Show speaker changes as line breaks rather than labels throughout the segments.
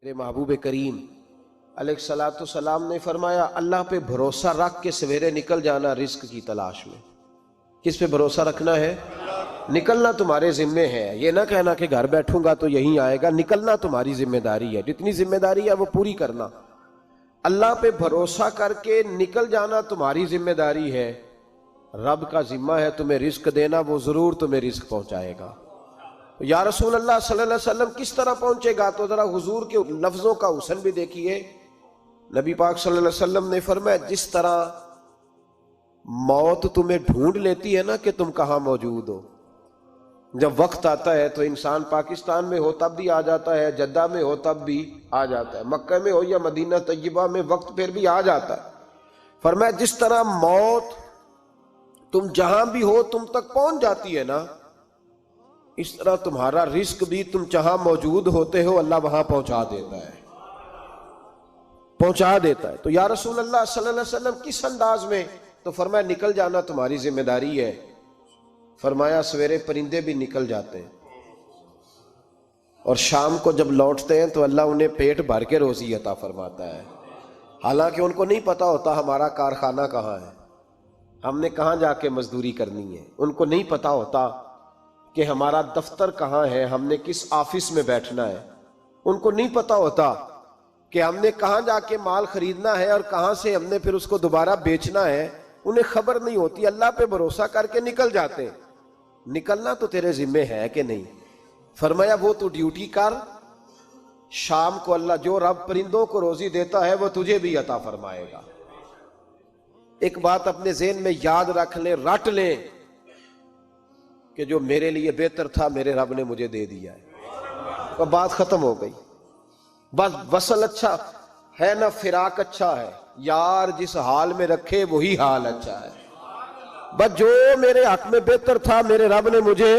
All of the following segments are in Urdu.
میرے محبوب کریم علیہ الصلوۃ والسلام نے فرمایا اللہ پہ بھروسہ رکھ کے سویرے نکل جانا رزق کی تلاش میں۔ کس پہ بھروسہ رکھنا ہے؟ نکلنا تمہارے ذمے ہے، یہ نہ کہنا کہ گھر بیٹھوں گا تو یہیں آئے گا، نکلنا تمہاری ذمہ داری ہے، جتنی ذمہ داری ہے وہ پوری کرنا۔ اللہ پہ بھروسہ کر کے نکل جانا تمہاری ذمہ داری ہے، رب کا ذمہ ہے تمہیں رزق دینا، وہ ضرور تمہیں رزق پہنچائے گا۔ یا رسول اللہ صلی اللہ علیہ وسلم کس طرح پہنچے گا؟ تو ذرا حضور کے لفظوں کا حسن بھی دیکھیے۔ نبی پاک صلی اللہ علیہ وسلم نے فرمایا جس طرح موت تمہیں ڈھونڈ لیتی ہے نا کہ تم کہاں موجود ہو، جب وقت آتا ہے تو انسان پاکستان میں ہو تب بھی آ جاتا ہے، جدہ میں ہو تب بھی آ جاتا ہے، مکہ میں ہو یا مدینہ طیبہ میں وقت پھر بھی آ جاتا ہے۔ فرمایا جس طرح موت تم جہاں بھی ہو تم تک پہنچ جاتی ہے نا، اس طرح تمہارا رزق بھی تم جہاں موجود ہوتے ہو اللہ وہاں پہنچا دیتا ہے، پہنچا دیتا ہے۔ تو یا رسول اللہ صلی اللہ علیہ وسلم کس انداز میں؟ تو فرمایا نکل جانا تمہاری ذمہ داری ہے۔ فرمایا سویرے پرندے بھی نکل جاتے ہیں اور شام کو جب لوٹتے ہیں تو اللہ انہیں پیٹ بھر کے روزی عطا فرماتا ہے، حالانکہ ان کو نہیں پتا ہوتا ہمارا کارخانہ کہاں ہے، ہم نے کہاں جا کے مزدوری کرنی ہے، ان کو نہیں پتا ہوتا کہ ہمارا دفتر کہاں ہے، ہم نے کس آفس میں بیٹھنا ہے، ان کو نہیں پتا ہوتا کہ ہم نے کہاں جا کے مال خریدنا ہے اور کہاں سے ہم نے پھر اس کو دوبارہ بیچنا ہے، انہیں خبر نہیں ہوتی۔ اللہ پہ بھروسہ کر کے نکل جاتے ہیں۔ نکلنا تو تیرے ذمے ہے کہ نہیں؟ فرمایا وہ تو ڈیوٹی کر، شام کو اللہ جو رب پرندوں کو روزی دیتا ہے وہ تجھے بھی عطا فرمائے گا۔ ایک بات اپنے ذہن میں یاد رکھ لیں، رٹ لیں کہ جو میرے لیے بہتر تھا میرے رب نے مجھے دے دیا ہے، تو بات ختم ہو گئی۔ بس وصل اچھا ہے نہ فراق اچھا ہے، یار جس حال میں رکھے وہی حال اچھا ہے۔ بس جو میرے حق میں بہتر تھا میرے رب نے مجھے،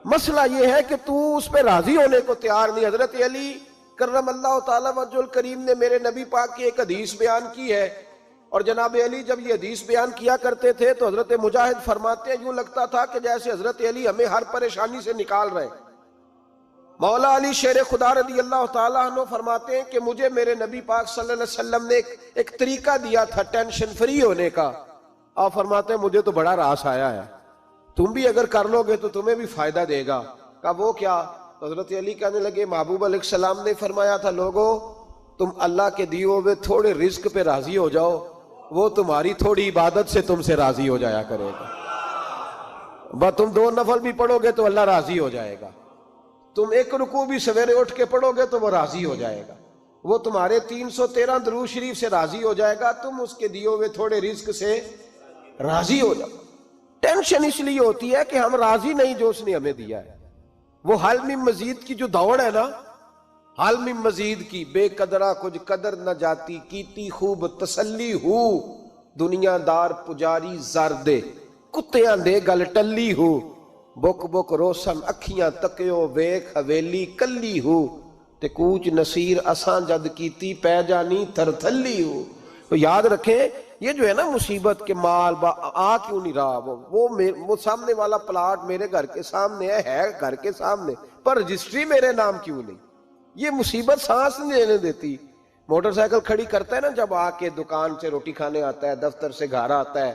مسئلہ یہ ہے کہ تو اس پہ راضی ہونے کو تیار نہیں۔ حضرت علی کرم اللہ تعالیٰ وجہ الکریم نے میرے نبی پاک کی ایک حدیث بیان کی ہے، اور جناب علی جب یہ حدیث بیان کیا کرتے تھے تو حضرت مجاہد فرماتے ہیں یوں لگتا تھا کہ جیسے حضرت علی ہمیں ہر پریشانی سے نکال رہے ہیں۔ مولا علی شیر خدا رضی اللہ تعالیٰ عنہ فرماتے ہیں کہ مجھے میرے نبی پاک صلی اللہ علیہ وسلم نے ایک طریقہ دیا تھا ٹینشن فری ہونے کا۔ آپ فرماتے ہیں مجھے تو بڑا راس آیا ہے، تم بھی اگر کر لو گے تو تمہیں بھی فائدہ دے گا۔ کہا وہ کیا؟ حضرت علی کہنے لگے محبوب علیہ السلام نے فرمایا تھا لوگو تم اللہ کے دیے ہوئے تھوڑے رزق پہ راضی ہو جاؤ، وہ تمہاری تھوڑی عبادت سے تم سے راضی ہو جایا کرے گا۔ بس تم 2 نفل بھی پڑھو گے تو اللہ راضی ہو جائے گا، تم 1 رکوع بھی سویرے اٹھ کے پڑھو گے تو وہ راضی ہو جائے گا، وہ تمہارے 313 درود شریف سے راضی ہو جائے گا، تم اس کے دیے ہوئے تھوڑے رزق سے راضی ہو جاؤ۔ ٹینشن اس لیے ہوتی ہے کہ ہم راضی نہیں جو اس نے ہمیں دیا ہے۔ وہ حل میں مزید کی جو دوڑ ہے نا، حل میں مزید کی، بے قدرہ کچھ قدر نہ جاتی، کیتی خوب تسلی ہو، دنیا دار پجاری زر دے، کتیاں دے گل ٹلی ہو، بک بک روشن اکھیاں تکیو ویکھ حویلی کلی ہو، تے کوچ نصیر اساں جد کیتی پہ جانی تھر تھلی ہو۔ تو یاد رکھیں یہ جو ہے نا مصیبت کے مال آ کیوں نہیں رہا، وہ سامنے والا پلاٹ میرے گھر کے سامنے ہے گھر کے سامنے، پر رجسٹری میرے نام کیوں نہیں؟ یہ مصیبت سانس نہیں لینے دیتی۔ موٹر سائیکل کھڑی کرتا ہے نا جب آ کے دکان سے روٹی کھانے آتا ہے، دفتر سے گھر آتا ہے،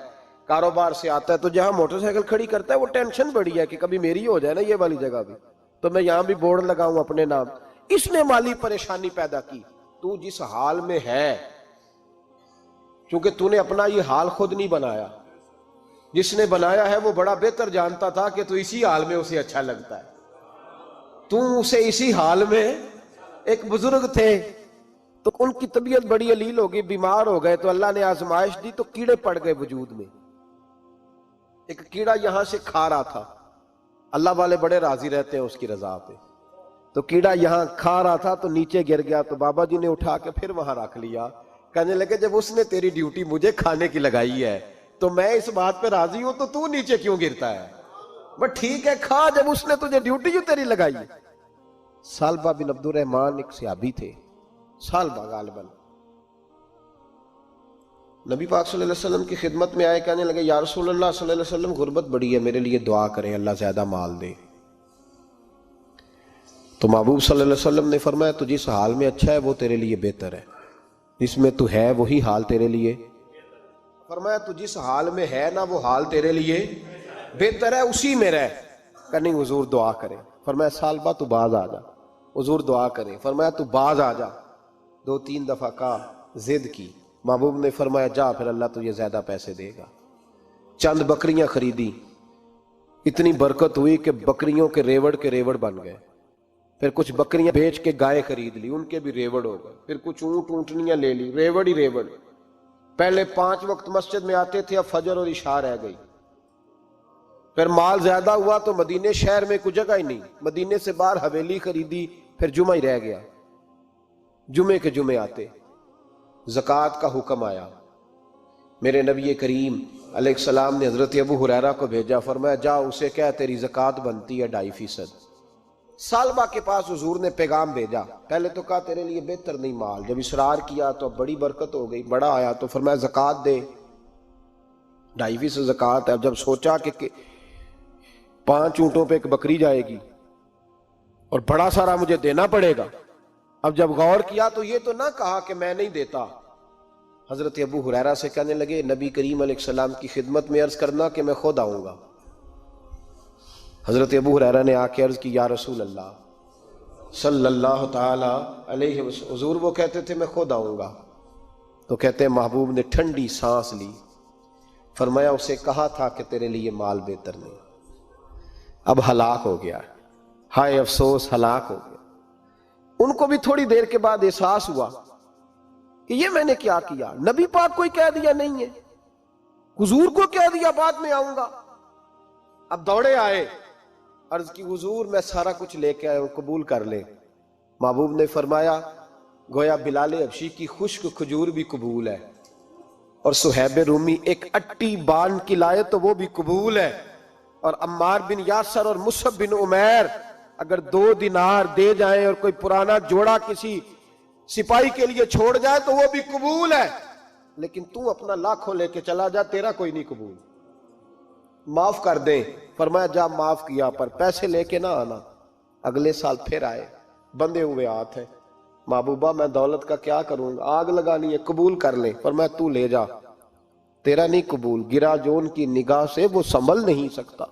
کاروبار سے آتا ہے، تو جہاں موٹر سائیکل کھڑی کرتا ہے وہ ٹینشن بڑی ہے کہ کبھی میری ہو جائے نا یہ والی جگہ بھی، تو میں یہاں بھی بورڈ لگاؤں اپنے نام۔ اس نے مالی پریشانی پیدا کی۔ تو جس حال میں ہے، کیونکہ تو نے اپنا یہ حال خود نہیں بنایا، جس نے بنایا ہے وہ بڑا بہتر جانتا تھا کہ تو اسی حال میں اسے اچھا لگتا ہے۔ تو اسے اسی حال میں، ایک بزرگ تھے تو ان کی طبیعت بڑی علیل ہو گئی، بیمار ہو گئے، تو اللہ نے آزمائش دی تو کیڑے پڑ گئے وجود میں۔ ایک کیڑا یہاں سے کھا رہا تھا، اللہ والے بڑے راضی رہتے ہیں اس کی رضا پہ، تو کیڑا یہاں کھا رہا تھا تو نیچے گر گیا، تو بابا جی نے اٹھا کے پھر وہاں رکھ لیا، کہنے لگے جب اس نے تیری ڈیوٹی مجھے کھانے کی لگائی ہے تو میں اس بات پہ راضی ہوں تو نیچے کیوں گرتا ہے؟ بس ٹھیک ہے کھا، جب اس نے تجھے ڈیوٹی جو تیری لگائی ہے۔ سالبہ بن عبد الرحمن ایک صحابی تھے، سالبہ غالباً، نبی پاک صلی اللہ علیہ وسلم کی خدمت میں آئے، کہنے لگے یا رسول اللہ صلی اللہ علیہ وسلم غربت بڑی ہے، میرے لیے دعا کریں اللہ زیادہ مال دے۔ تو محبوب صلی اللہ علیہ وسلم نے فرمایا تو جس حال میں اچھا ہے وہ تیرے لیے بہتر ہے، جس میں تو ہے وہی حال تیرے لیے، فرمایا تو جس حال میں ہے نا وہ حال تیرے لیے بہتر ہے، اسی میں رہ۔ کہ نہیں حضور دعا کرے، فرمایا سال بعد تو باز آ جا، حضور دعا کرے، فرمایا تو باز آ جا، 2-3 دفعہ کہا، ضد کی، محبوب نے فرمایا جا پھر اللہ تجھے زیادہ پیسے دے گا۔ چند بکریاں خریدی، اتنی برکت ہوئی کہ بکریوں کے ریوڑ بن گئے، پھر کچھ بکریاں بیچ کے گائے خرید لی، ان کے بھی ریوڑ ہو گئے، پھر کچھ اونٹ اونٹنیاں لے لی، ریوڑ ہی ریوڑ۔ پہلے 5 وقت مسجد میں آتے تھے، اب فجر اور عشاء رہ گئی۔ پھر مال زیادہ ہوا تو مدینے شہر میں کوئی جگہ ہی نہیں، مدینے سے باہر حویلی خریدی، پھر جمعہ ہی رہ گیا، جمعے کے جمعے آتے۔ زکوٰۃ کا حکم آیا، میرے نبی کریم علیہ السلام نے حضرت ابو ہریرہ کو بھیجا، فرمایا جا اسے کہہ تیری زکوٰۃ بنتی ہے 2.5%۔ سالبہ کے پاس حضور نے پیغام بھیجا، پہلے تو کہا تیرے لیے بہتر نہیں مال، جب اصرار کیا تو اب بڑی برکت ہو گئی، بڑا آیا تو فرمایا زکوٰۃ دے، 2.5% زکوٰۃ ہے۔ اب جب سوچا کہ 5 اونٹوں پہ ایک بکری جائے گی اور بڑا سارا مجھے دینا پڑے گا، اب جب غور کیا تو یہ تو نہ کہا کہ میں نہیں دیتا۔ حضرت ابو ہریرہ سے کہنے لگے نبی کریم علیہ السلام کی خدمت میں عرض کرنا کہ میں خود آؤں گا۔ حضرت ابو ہریرہ نے آ کے عرض کی یا رسول اللہ صلی اللہ تعالی علیہ وسلم، حضور وہ کہتے تھے میں خود آؤں گا، تو کہتے ہیں محبوب نے ٹھنڈی سانس لی، فرمایا اسے کہا تھا کہ تیرے لیے مال بہتر نہیں، اب ہلاک ہو گیا، ہائے افسوس ہلاک ہو گیا۔ ان کو بھی تھوڑی دیر کے بعد احساس ہوا کہ یہ میں نے کیا کیا، نبی پاک کوئی کہہ دیا نہیں ہے، حضور کو کہہ دیا بعد میں آؤں گا۔ اب دوڑے آئے، عرض کی حضور میں سارا کچھ لے کے آیا ہوں، قبول کر لیں۔ محبوب نے فرمایا گویا بلال حبشی کی خشک کھجور بھی قبول ہے، اور صہیب رومی ایک اٹی بان کی لائے تو وہ بھی قبول ہے، اور عمار بن یاسر اور مصعب بن عمیر اگر 2 دینار دے جائیں اور کوئی پرانا جوڑا کسی سپاہی کے لیے چھوڑ جائے تو وہ بھی قبول ہے، لیکن تو اپنا لاکھوں لے کے چلا جا، تیرا کوئی نہیں قبول، معاف کر دیں۔ فرمایا جا معاف کیا، پر پیسے لے کے نہ آنا۔ اگلے سال پھر آئے، بندے ہوئے ہاتھ ہیں، محبوبہ میں دولت کا کیا کروں گا، آگ لگانی ہے، قبول کر لیں۔ فرمایا تو لے جا، تیرا نہیں قبول، گرا جو ان کی نگاہ سے وہ سنبھل نہیں سکتا۔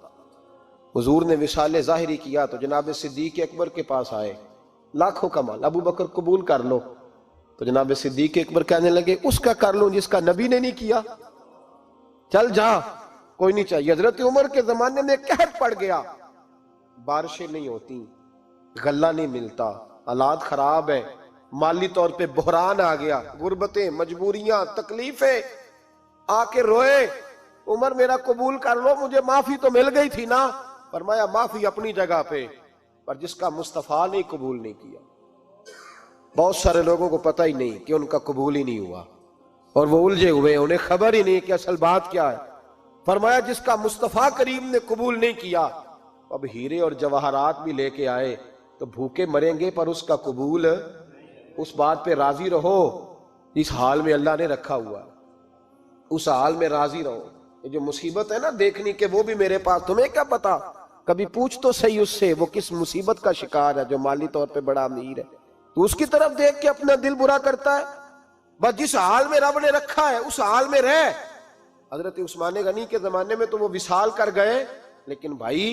حضور نے وصال ظاہری کیا تو جناب صدیق اکبر کے پاس آئے، لاکھوں کا مال، ابو بکر قبول کر لو، تو جناب صدیق اکبر کہنے لگے اس کا کر لوں جس کا نبی نے نہیں کیا، چل جا کوئی نہیں چاہیے۔ حضرت عمر کے زمانے میں قحط پڑ گیا، بارشیں نہیں ہوتی، غلہ نہیں ملتا، حالات خراب ہے، مالی طور پہ بحران آ گیا، غربتیں، مجبوریاں، تکلیفیں، آ کے روئے، عمر میرا قبول کر لو، مجھے معافی تو مل گئی تھی نا۔ فرمایا معافی اپنی جگہ پہ، پر جس کا مصطفیٰ نے قبول نہیں کیا۔ بہت سارے لوگوں کو پتہ ہی نہیں کہ ان کا قبول ہی نہیں ہوا، اور وہ الجھے ہوئے، انہیں خبر ہی نہیں کہ اصل بات کیا ہے۔ فرمایا جس کا مصطفیٰ کریم نے قبول نہیں کیا، اب ہیرے اور جواہرات بھی لے کے آئے تو بھوکے مریں گے، پر اس کا قبول، اس بات پہ راضی رہو جس حال میں اللہ نے رکھا ہوا، اس حال میں راضی رہو۔ یہ جو مصیبت ہے نا دیکھنی کہ وہ بھی میرے پاس، تمہیں کیا پتا، کبھی پوچھ تو صحیح اس سے وہ کس مصیبت کا شکار ہے، جو مالی طور پہ بڑا امیر ہے، تو اس کی طرف دیکھ کے اپنا دل برا کرتا ہے۔ بس جس حال میں رب نے رکھا ہے اس حال میں رہ۔ حضرت عثمان غنی کے زمانے میں تو وہ وصال کر گئے، لیکن بھائی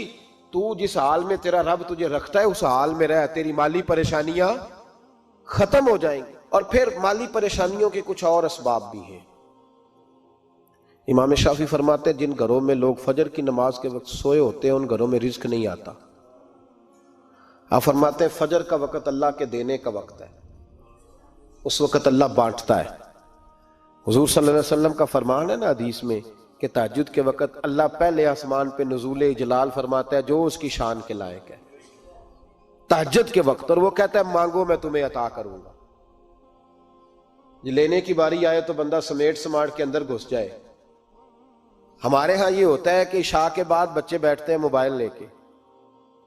تو جس حال میں تیرا رب تجھے رکھتا ہے اس حال میں رہ، تیری مالی پریشانیاں ختم ہو جائیں گی۔ اور پھر مالی پریشانیوں کے کچھ اور اسباب بھی ہیں۔ امام شافعی فرماتے ہیں جن گھروں میں لوگ فجر کی نماز کے وقت سوئے ہوتے ہیں ان گھروں میں رزق نہیں آتا۔ آپ فرماتے ہیں فجر کا وقت اللہ کے دینے کا وقت ہے، اس وقت اللہ بانٹتا ہے۔ حضور صلی اللہ علیہ وسلم کا فرمان ہے نا حدیث میں کہ تہجد کے وقت اللہ پہلے آسمان پہ نزول اجلال فرماتا ہے جو اس کی شان کے لائق ہے تہجد کے وقت، اور وہ کہتا ہے مانگو میں تمہیں عطا کروں گا۔ لینے کی باری آئے تو بندہ سمیٹ سماٹ کے اندر گھس جائے۔ ہمارے ہاں یہ ہوتا ہے کہ عشاء کے بعد بچے بیٹھتے ہیں موبائل لے کے،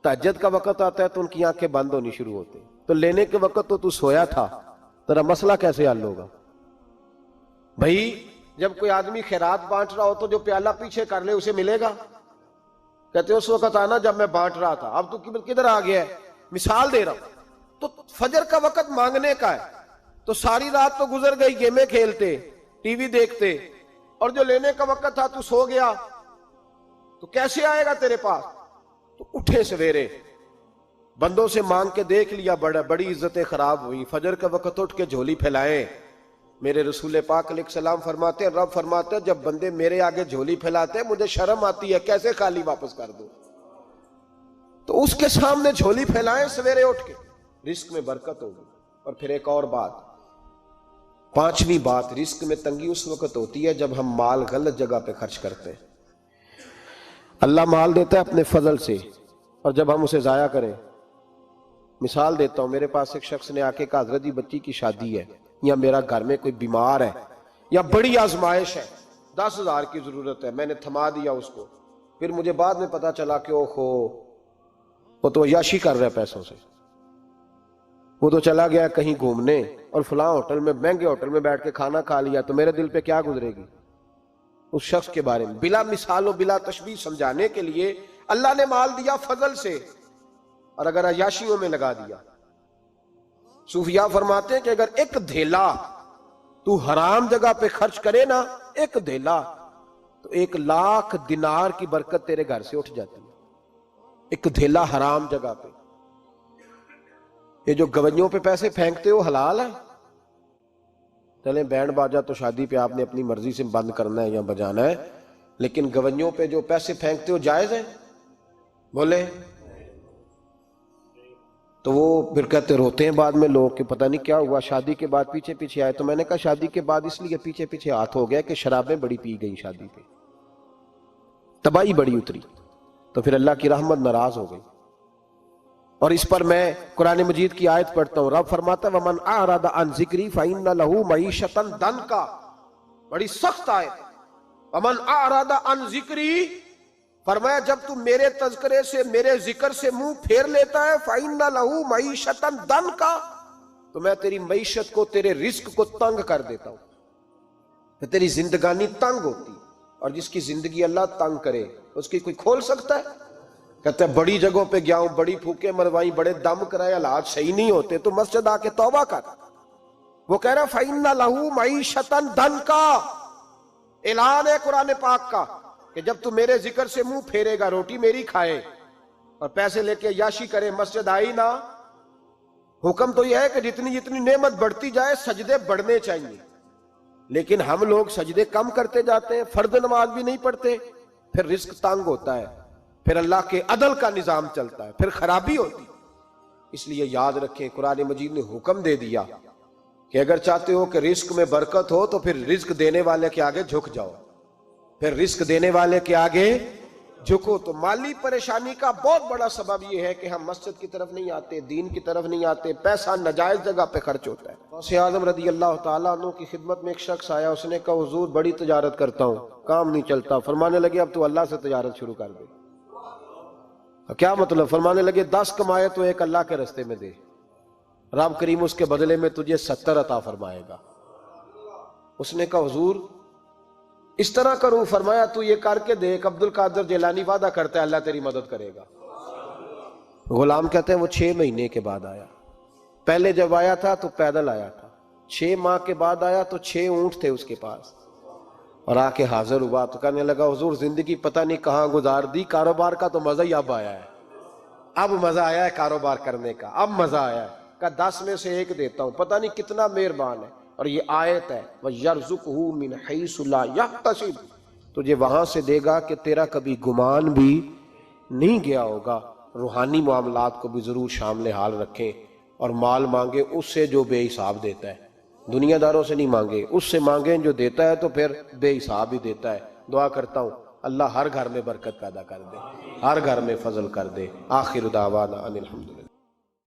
تہجد کا وقت آتا ہے تو ان کی آنکھیں بند ہونی شروع ہوتی، تو لینے کے وقت تو سویا تھا، تیرا مسئلہ کیسے حل ہوگا؟ بھائی جب کوئی آدمی خیرات بانٹ رہا ہو تو جو پیالہ پیچھے کر لے اسے ملے گا؟ کہتے اس وقت آنا جب میں بانٹ رہا تھا، اب تو کدھر آ گیا ہے؟ مثال دے رہا ہوں. تو فجر کا وقت مانگنے کا ہے، تو ساری رات تو گزر گئی گیمیں کھیلتے، ٹی وی دیکھتے، اور جو لینے کا وقت تھا تو سو گیا، تو کیسے آئے گا تیرے پاس؟ تو اٹھے سویرے، بندوں سے مانگ کے دیکھ لیا، بڑی عزتیں خراب ہوئی. فجر کا وقت اٹھ کے جھولی پھیلائیں. میرے رسول پاک علیہ السلام فرماتے ہیں، رب فرماتے ہیں جب بندے میرے آگے جھولی پھیلاتے ہیں مجھے شرم آتی ہے، کیسے خالی واپس کر دوں. تو اس کے سامنے جھولی پھیلائیں سویرے اٹھ کے، رزق میں برکت ہوگی. اور پھر ایک اور بات، پانچویں بات، رزق میں تنگی اس وقت ہوتی ہے جب ہم مال غلط جگہ پہ خرچ کرتے ہیں. اللہ مال دیتا ہے اپنے فضل سے، اور جب ہم اسے ضائع کریں. مثال دیتا ہوں، میرے پاس ایک شخص نے آ کے کہا حضرت جی بچی کی شادی ہے، یا میرا گھر میں کوئی بیمار ہے، یا بڑی آزمائش ہے، 10,000 کی ضرورت ہے. میں نے تھما دیا اس کو. پھر مجھے بعد میں پتا چلا کہ اوہو وہ تو عیاشی کر رہا ہے پیسوں سے، وہ تو چلا گیا کہیں گھومنے اور فلاں ہوٹل میں، مہنگے ہوٹل میں بیٹھ کے کھانا کھا لیا. تو میرے دل پہ کیا گزرے گی اس شخص کے بارے میں؟ بلا مثال و بلا تشبیہ سمجھانے کے لیے اللہ نے مال دیا فضل سے، اور اگر عیاشیوں میں لگا دیا. صوفیاء فرماتے ہیں کہ اگر ایک دھیلا تو حرام جگہ پہ خرچ کرے نا، ایک دھیلا، تو 1,00,000 دینار کی برکت تیرے گھر سے اٹھ جاتی ہے. ایک دھیلا حرام جگہ پہ. یہ جو گویوں پہ پیسے پھینکتے ہو حلال ہے؟ چلیں بینڈ باجا تو شادی پہ آپ نے اپنی مرضی سے بند کرنا ہے یا بجانا ہے، لیکن گویوں پہ جو پیسے پھینکتے ہو جائز ہے؟ بولے. تو وہ پھر کہتے روتے ہیں بعد میں لوگ کہ پتہ نہیں کیا ہوا، شادی کے بعد پیچھے پیچھے آئے. تو میں نے کہا شادی کے بعد اس لیے پیچھے پیچھے ہاتھ ہو گیا کہ شرابیں بڑی پی گئی، شادی پہ تباہی بڑی اتری، تو پھر اللہ کی رحمت ناراض ہو گئی. اور اس پر میں قرآن مجید کی آیت پڑھتا ہوں، رب فرماتا ہے وَمَنْ أَعْرَضَ عَنْ ذِكْرِي فَإِنَّ لَهُ مَعِيشَةً ضَنْكًا. بڑی سخت آیت. وَمَنْ أَعْرَضَ عَنْ ذِكْرِي، فرمایا جب تم میرے تذکرے سے، میرے ذکر سے منہ پھیر لیتا ہے، فَإِنَّ لَهُ مَعِيشَةً ضَنْكًا، تو میں تیری معیشت کو، تیرے رزق کو تنگ کر دیتا ہوں. کہ تیری زندگانی تنگ ہوتی، اور جس کی زندگی اللہ تنگ کرے اس کی کوئی کھول سکتا ہے؟ کہتے ہیں بڑی جگہوں پہ گیا ہوں، بڑی پھوکے مروائی، بڑے دم کرائے، حالات صحیح نہیں ہوتے، تو مسجد آ کے توبہ کر. وہ کہہ رہا فَإِنَّ لَهُ مَعِيشَةً ضَنْكًا. اعلان ہے قرآن پاک کا کہ جب تو میرے ذکر سے منہ پھیرے گا، روٹی میری کھائے اور پیسے لے کے عیاشی کرے، مسجد آئی نہ. حکم تو یہ ہے کہ جتنی جتنی نعمت بڑھتی جائے سجدے بڑھنے چاہیے، لیکن ہم لوگ سجدے کم کرتے جاتے ہیں، فرض نماز بھی نہیں پڑھتے، پھر رزق تنگ ہوتا ہے، پھر اللہ کے عدل کا نظام چلتا ہے، پھر خرابی ہوتی. اس لیے یاد رکھیں قرآن مجید نے حکم دے دیا کہ اگر چاہتے ہو کہ رزق میں برکت ہو تو پھر رزق دینے والے کے آگے جھک جاؤ، پھر رزق دینے والے کے آگے جھکو. تو مالی پریشانی کا بہت بڑا سبب یہ ہے کہ ہم مسجد کی طرف نہیں آتے، دین کی طرف نہیں آتے، پیسہ ناجائز جگہ پہ خرچ ہوتا ہے. غوث اعظم رضی اللہ تعالیٰ عنہ کی خدمت میں ایک شخص آیا، اس نے کہا حضور بڑی تجارت کرتا ہوں، کام نہیں چلتا. فرمانے لگے اب تو اللہ سے تجارت شروع کر دے. کیا مطلب؟ فرمانے لگے 10 کمائے تو ایک اللہ کے رستے میں دے، رب کریم اس کے بدلے میں تجھے 70 عطا فرمائے گا. اس نے کہا حضور اس طرح کروں؟ فرمایا تو یہ کر کے دیکھ، عبد القادر جیلانی وعدہ کرتا ہے اللہ تیری مدد کرے گا. غلام کہتے ہیں وہ 6 مہینے کے بعد آیا. پہلے جب آیا تھا تو پیدل آیا تھا، 6 ماہ کے بعد آیا تو 6 اونٹ تھے اس کے پاس، اور آ کے حاضر ہوا تو کہنے لگا حضور زندگی پتہ نہیں کہاں گزار دی، کاروبار کا تو مزہ ہی اب آیا ہے، اب مزہ آیا ہے کاروبار کرنے کا، اب مزہ آیا ہے. کہا 10 میں سے 1 دیتا ہوں، پتہ نہیں کتنا مہربان ہے. اور یہ آیت ہے وَيَرْزُقْهُ مِنْ حَيْثُ لَا يَحْتَسِبُ، تجھے وہاں سے دے گا کہ تیرا کبھی گمان بھی نہیں گیا ہوگا. روحانی معاملات کو بھی ضرور شامل حال رکھیں، اور مال مانگے اس سے جو بے حساب دیتا ہے، دنیا داروں سے نہیں مانگے، اس سے مانگیں جو دیتا ہے تو پھر بے حساب ہی دیتا ہے. دعا کرتا ہوں اللہ ہر گھر میں برکت پیدا کر دے، ہر گھر میں فضل کر دے. آخر دعوانا ان الحمدللہ.